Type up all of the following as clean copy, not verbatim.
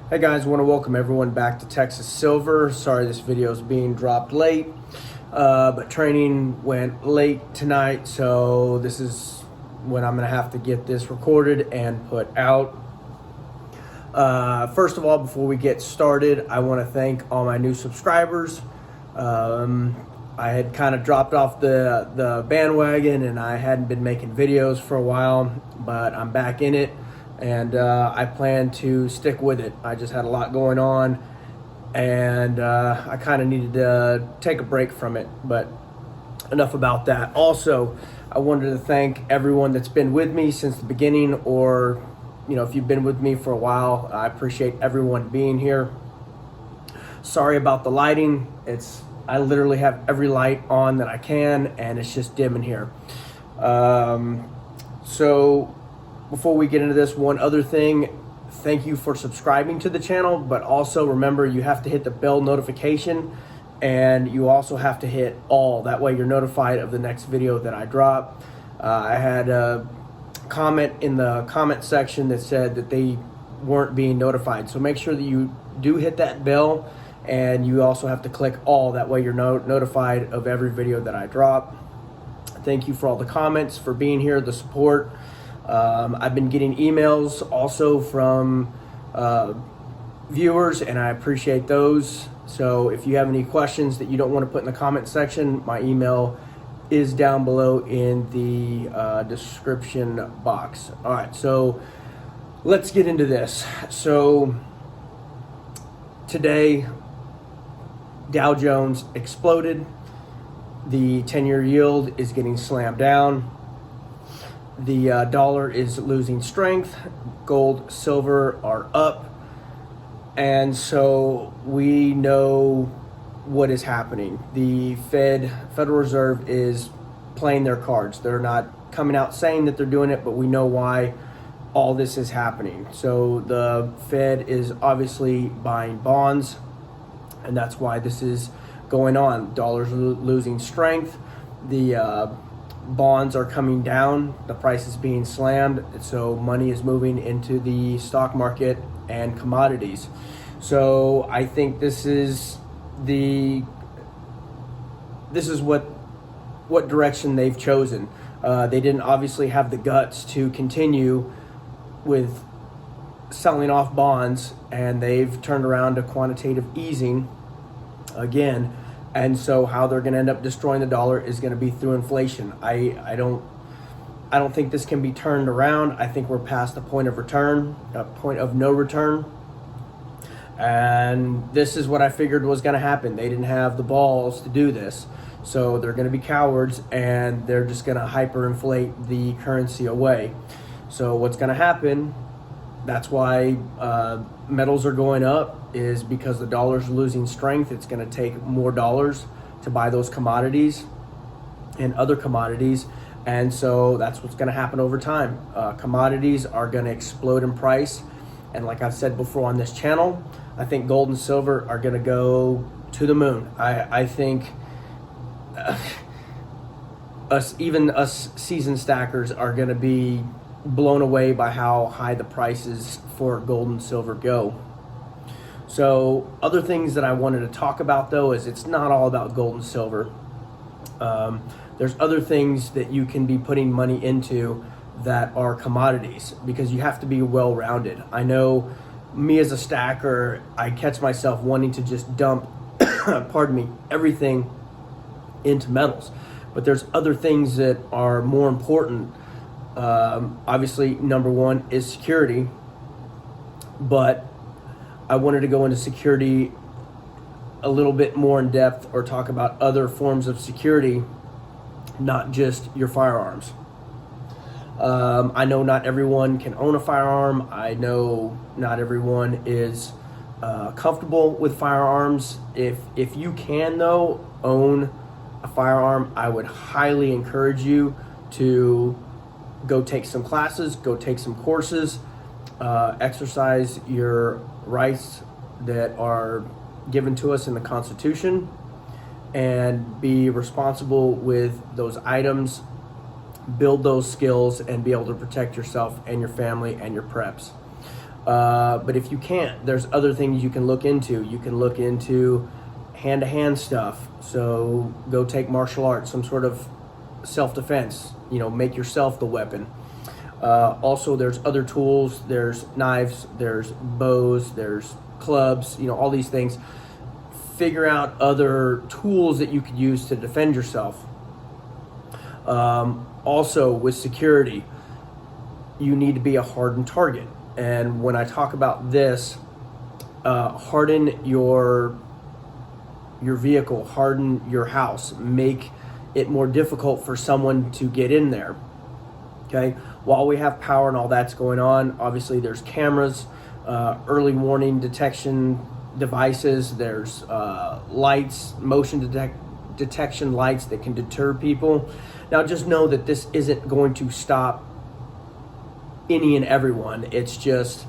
Hey guys, I want to welcome everyone back to Texas Silver. Sorry this video is being dropped late, but training went late tonight, so this is when I'm going to have to get this recorded and put out. First of all, before we get started, I want to thank all my new subscribers. I had kind of dropped off the bandwagon and I hadn't been making videos for a while, but I'm back in it. And I plan to stick with it. I just had a lot going on, and I kind of needed to take a break from it, but enough about that. Also, I wanted to thank everyone that's been with me since the beginning, or if you've been with me for a while, I appreciate everyone being here. Sorry about the lighting. I literally have every light on that I can, and it's just dim in here. So before we get into this, one other thing, thank you for subscribing to the channel, but also remember you have to hit the bell notification, and you also have to hit all. That way you're notified of the next video that I drop. I had a comment in the comment section that said that they weren't being notified, so make sure that you do hit that bell, and you also have to click all. That way you're notified of every video that I drop. Thank you for all the comments, for being here, the support. I've been getting emails also from viewers, and I appreciate those. So if you have any questions that you don't want to put in the comment section, my email is down below in the description box. All right, so let's get into this. So today, Dow Jones exploded. The 10-year yield is getting slammed down. The dollar is losing strength. Gold, silver are up. And so we know what is happening. The Federal Reserve is playing their cards. They're not coming out saying that they're doing it, but we know why all this is happening. So the Fed is obviously buying bonds, and that's why this is going on. Dollar's losing strength. The bonds are coming down, the price is being slammed, so money is moving into the stock market and commodities. So I think this is what direction they've chosen. They didn't obviously have the guts to continue with selling off bonds, and they've turned around to quantitative easing again. And so how they're going to end up destroying the dollar is going to be through inflation. I don't think this can be turned around. I think we're past the point of return, a point of no return. And this is what I figured was going to happen. They didn't have the balls to do this. So they're going to be cowards, and they're just going to hyperinflate the currency away. So what's going to happen, that's why metals are going up, is because the dollar's losing strength. It's going to take more dollars to buy those commodities and other commodities. And so that's what's going to happen over time. Commodities are going to explode in price. And like I've said before on this channel, I think gold and silver are going to go to the moon. I think us seasoned stackers are going to be blown away by how high the prices for gold and silver go. So other things that I wanted to talk about, though, is it's not all about gold and silver. There's other things that you can be putting money into that are commodities, because you have to be well-rounded. I know me as a stacker, I catch myself wanting to just dump everything into metals, but there's other things that are more important. Obviously, number one is security, but I wanted to go into security a little bit more in depth, or talk about other forms of security, not just your firearms. I know not everyone can own a firearm. I know not everyone is comfortable with firearms. If you can, though, own a firearm, I would highly encourage you to go take some classes, go take some courses, exercise your rights that are given to us in the Constitution, and be responsible with those items, build those skills, and be able to protect yourself and your family and your preps. But if you can't, there's other things you can look into. You can look into hand-to-hand stuff. So go take martial arts, some sort of self-defense, make yourself the weapon. Also, there's other tools. There's knives, there's bows, there's clubs, all these things. Figure out other tools that you could use to defend yourself. Also, with security, you need to be a hardened target. And when I talk about this, harden your vehicle, harden your house, make it more difficult for someone to get in there. Okay, while we have power and all that's going on, obviously there's cameras, early warning detection devices, there's lights, motion detection lights that can deter people. Now just know that this isn't going to stop any and everyone. It's just,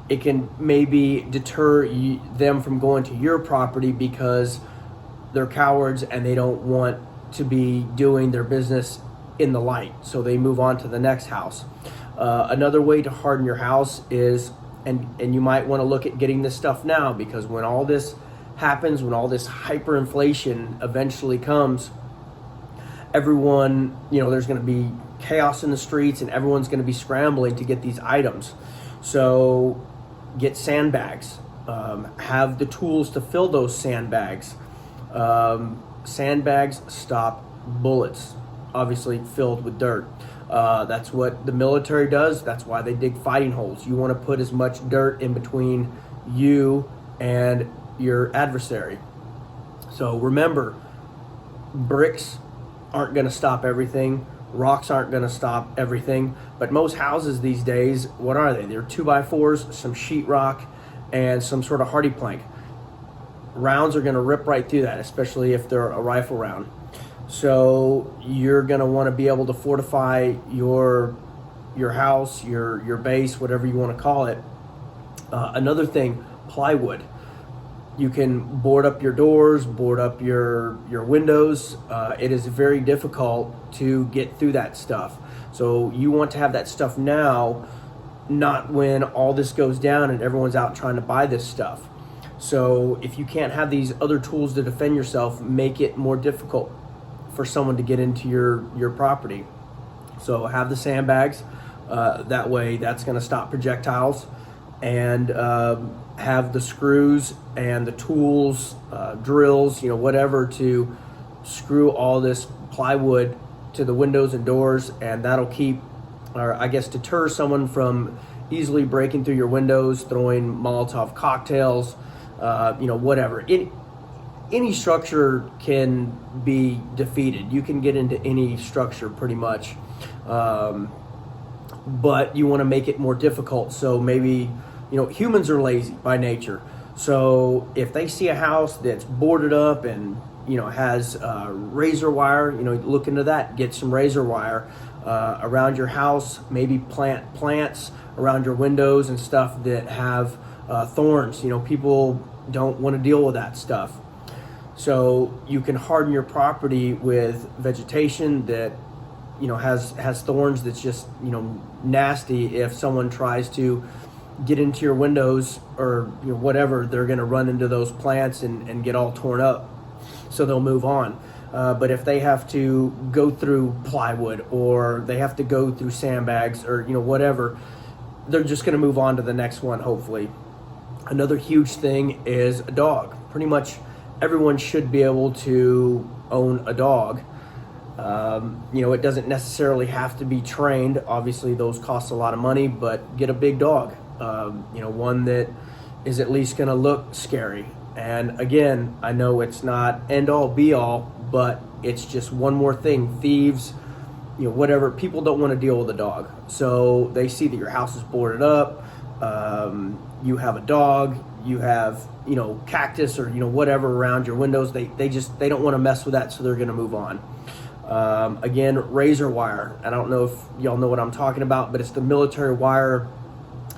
it can maybe deter them from going to your property because they're cowards and they don't want to be doing their business in the light, so they move on to the next house. Another way to harden your house is, and you might want to look at getting this stuff now, because when all this happens, when all this hyperinflation eventually comes, everyone, there's going to be chaos in the streets and everyone's going to be scrambling to get these items. So get sandbags, have the tools to fill those sandbags. Sandbags stop bullets, obviously filled with dirt. That's what the military does. That's why they dig fighting holes. You want to put as much dirt in between you and your adversary. So remember, bricks aren't going to stop everything. Rocks aren't going to stop everything. But most houses these days, what are they? They're 2x4s, some sheetrock, and some sort of hardy plank. Rounds are going to rip right through that, especially if they're a rifle round. So you're going to want to be able to fortify your house, your base, whatever you want to call it. Another thing, plywood. You can board up your doors, board up your windows. It is very difficult to get through that stuff. So you want to have that stuff now, not when all this goes down and everyone's out trying to buy this stuff. So if you can't have these other tools to defend yourself, make it more difficult for someone to get into your property. So have the sandbags. That way that's going to stop projectiles. And have the screws and the tools, drills, whatever, to screw all this plywood to the windows and doors, and that'll keep, or I guess deter someone from easily breaking through your windows, throwing Molotov cocktails, whatever. Any structure can be defeated. You can get into any structure pretty much, but you want to make it more difficult. So maybe, humans are lazy by nature. So if they see a house that's boarded up and, has razor wire, look into that. Get some razor wire around your house. Maybe plant plants around your windows and stuff that have thorns. People don't want to deal with that stuff. So you can harden your property with vegetation that, has thorns that's just, nasty. If someone tries to get into your windows or whatever, they're going to run into those plants and get all torn up. So they'll move on. But if they have to go through plywood or they have to go through sandbags or whatever, they're just going to move on to the next one, hopefully. Another huge thing is a dog. Pretty much everyone should be able to own a dog. It doesn't necessarily have to be trained. Obviously those cost a lot of money, but get a big dog. One that is at least going to look scary. And again, I know it's not end all be all, but it's just one more thing. Thieves, whatever, people don't want to deal with a dog. So they see that your house is boarded up, you have a dog, you have, cactus or, whatever around your windows. They don't want to mess with that, so they're going to move on. Again, razor wire. I don't know if y'all know what I'm talking about, but it's the military wire.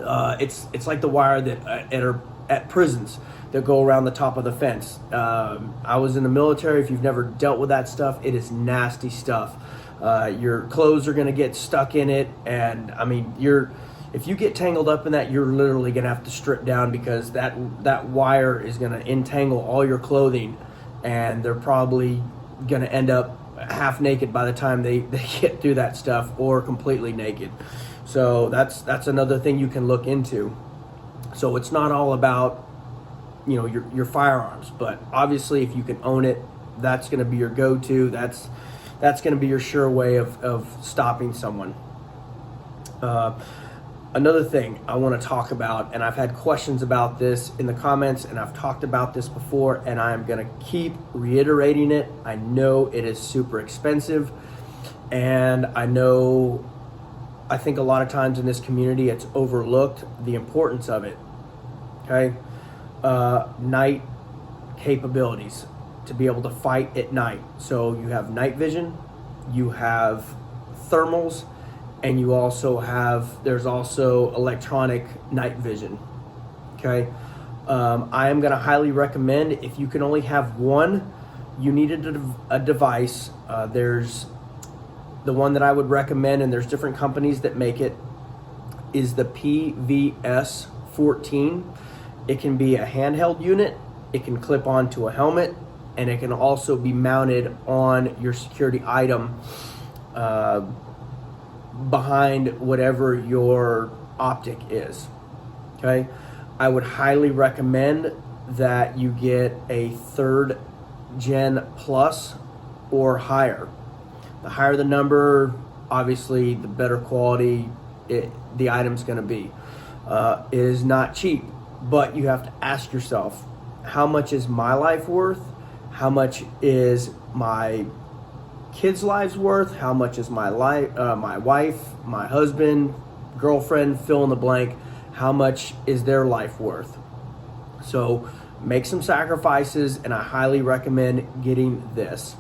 It's like the wire that at prisons that go around the top of the fence. I was in the military. If you've never dealt with that stuff, it is nasty stuff. Your clothes are going to get stuck in it, and I mean, If you get tangled up in that, you're literally going to have to strip down, because that wire is going to entangle all your clothing, and they're probably going to end up half naked by the time they get through that stuff, or completely naked. So that's another thing you can look into. So it's not all about, you know, your firearms, but obviously if you can own it, that's going to be your go-to. That's going to be your sure way of stopping someone. Another thing I want to talk about, and I've had questions about this in the comments, and I've talked about this before, and I'm going to keep reiterating it. I know it is super expensive, and I think a lot of times in this community it's overlooked, the importance of it. Okay? Night capabilities, to be able to fight at night. So you have night vision, you have thermals, and you also have, there's also electronic night vision. Okay. I am going to highly recommend, if you can only have one, you need a device. There's the one that I would recommend, and there's different companies that make it, is the PVS 14. It can be a handheld unit, it can clip onto a helmet, and it can also be mounted on your security item behind whatever your optic is. Okay, I would highly recommend that you get a 3rd gen plus or higher. The higher the number, obviously the better quality the item's going to be. It is not cheap, but you have to ask yourself, how much is my life worth? How much is my kids' lives worth? How much is my wife, my husband, girlfriend, fill in the blank? How much is their life worth? So make some sacrifices, and I highly recommend getting this.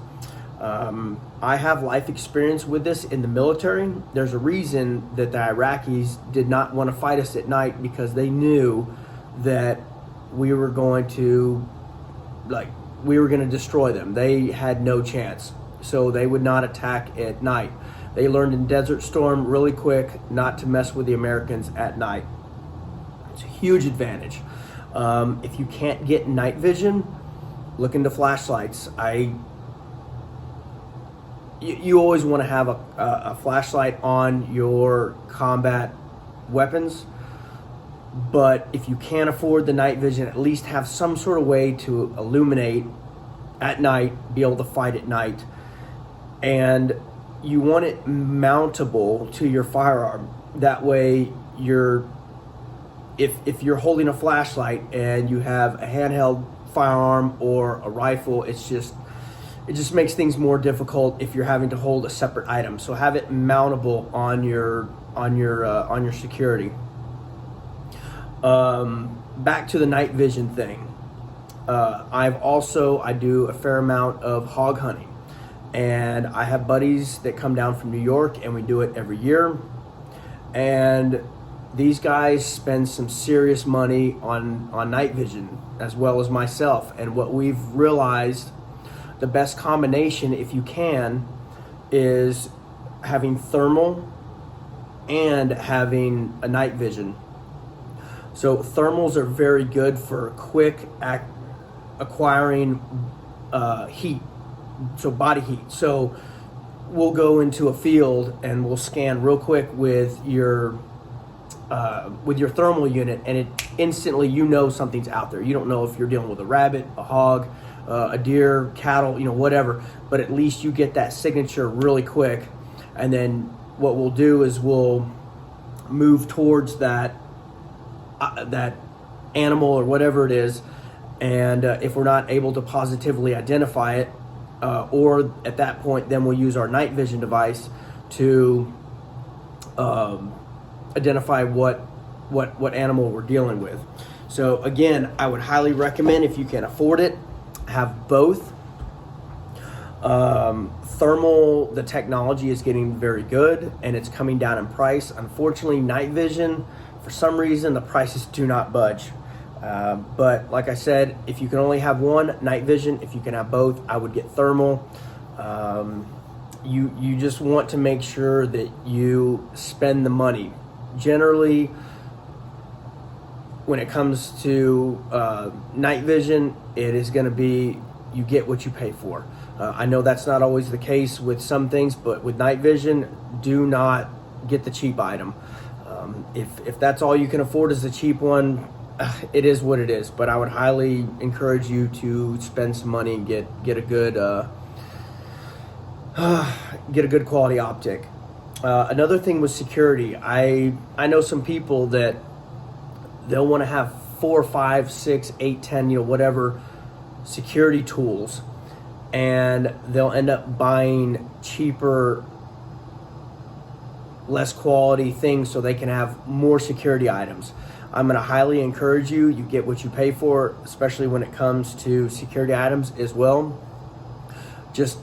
I have life experience with this in the military. There's a reason that the Iraqis did not want to fight us at night, because they knew that we were going to destroy them. They had no chance. So they would not attack at night. They learned in Desert Storm really quick not to mess with the Americans at night. It's a huge advantage. If you can't get night vision, look into flashlights. You always want to have a flashlight on your combat weapons, but if you can't afford the night vision, at least have some sort of way to illuminate at night, be able to fight at night. And you want it mountable to your firearm. That way if you're holding a flashlight and you have a handheld firearm or a rifle, it just makes things more difficult if you're having to hold a separate item. So have it mountable on your security. Back to the night vision thing. I do a fair amount of hog hunting, and I have buddies that come down from New York, and we do it every year. And these guys spend some serious money on night vision, as well as myself. And what we've realized, the best combination, if you can, is having thermal and having a night vision. So thermals are very good for quick acquiring heat, so body heat. So we'll go into a field and we'll scan real quick with your thermal unit, and it instantly, you know, something's out there. You don't know if you're dealing with a rabbit, a hog, a deer, cattle, whatever, but at least you get that signature really quick. And then what we'll do is we'll move towards that animal or whatever it is, and if we're not able to positively identify it, or at that point, then we'll use our night vision device to identify what animal we're dealing with. So again, I would highly recommend, if you can afford it, have both. Thermal, the technology is getting very good, and it's coming down in price. Unfortunately, night vision, for some reason, the prices do not budge. But like I said, if you can only have one, night vision. If you can have both, I would get thermal. You just want to make sure that you spend the money generally, when it comes to night vision, it is going to be you get what you pay for. I know that's not always the case with some things, but with night vision, do not get the cheap item. If that's all you can afford is the cheap one, it is what it is. But I would highly encourage you to spend some money and get a good quality optic. Another thing with security, I know some people that they'll want to have 4, 5, 6, 8, 10, whatever security tools, and they'll end up buying cheaper, less quality things so they can have more security items. I'm going to highly encourage you get what you pay for, especially when it comes to security items as well. Just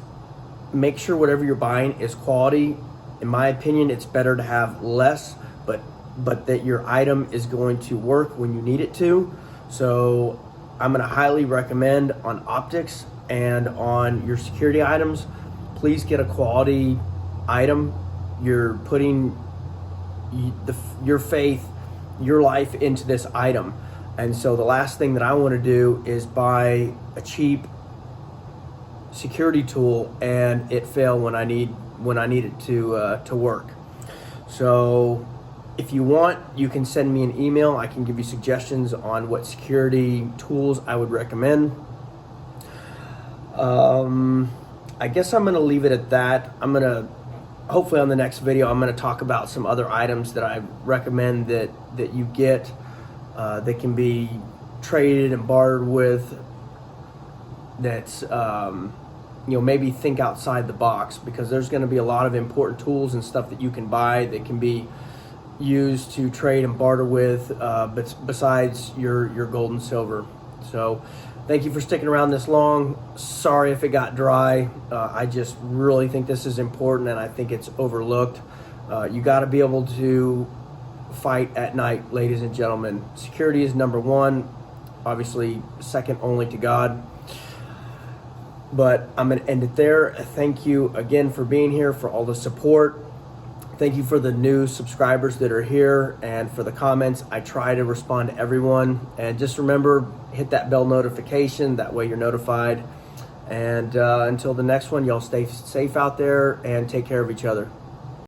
make sure whatever you're buying is quality. In my opinion, it's better to have less, but that your item is going to work when you need it to. So I'm going to highly recommend on optics and on your security items, please get a quality item. You're putting your faith, your life into this item. And so the last thing that I want to do is buy a cheap security tool and it fail when I need it to work. So if you want, you can send me an email. I can give you suggestions on what security tools I would recommend. I guess I'm going to leave it at that. Hopefully on the next video, I'm going to talk about some other items that I recommend that you get that can be traded and bartered with. That's maybe think outside the box, because there's going to be a lot of important tools and stuff that you can buy that can be used to trade and barter with, but besides your gold and silver. So thank you for sticking around this long. Sorry if it got dry. I just really think this is important, and I think it's overlooked. You got to be able to fight at night, ladies and gentlemen. Security is number one, obviously second only to God. But I'm going to end it there. Thank you again for being here, for all the support. Thank you for the new subscribers that are here and for the comments. I try to respond to everyone. And just remember, hit that bell notification. That way you're notified. And until the next one, y'all stay safe out there and take care of each other.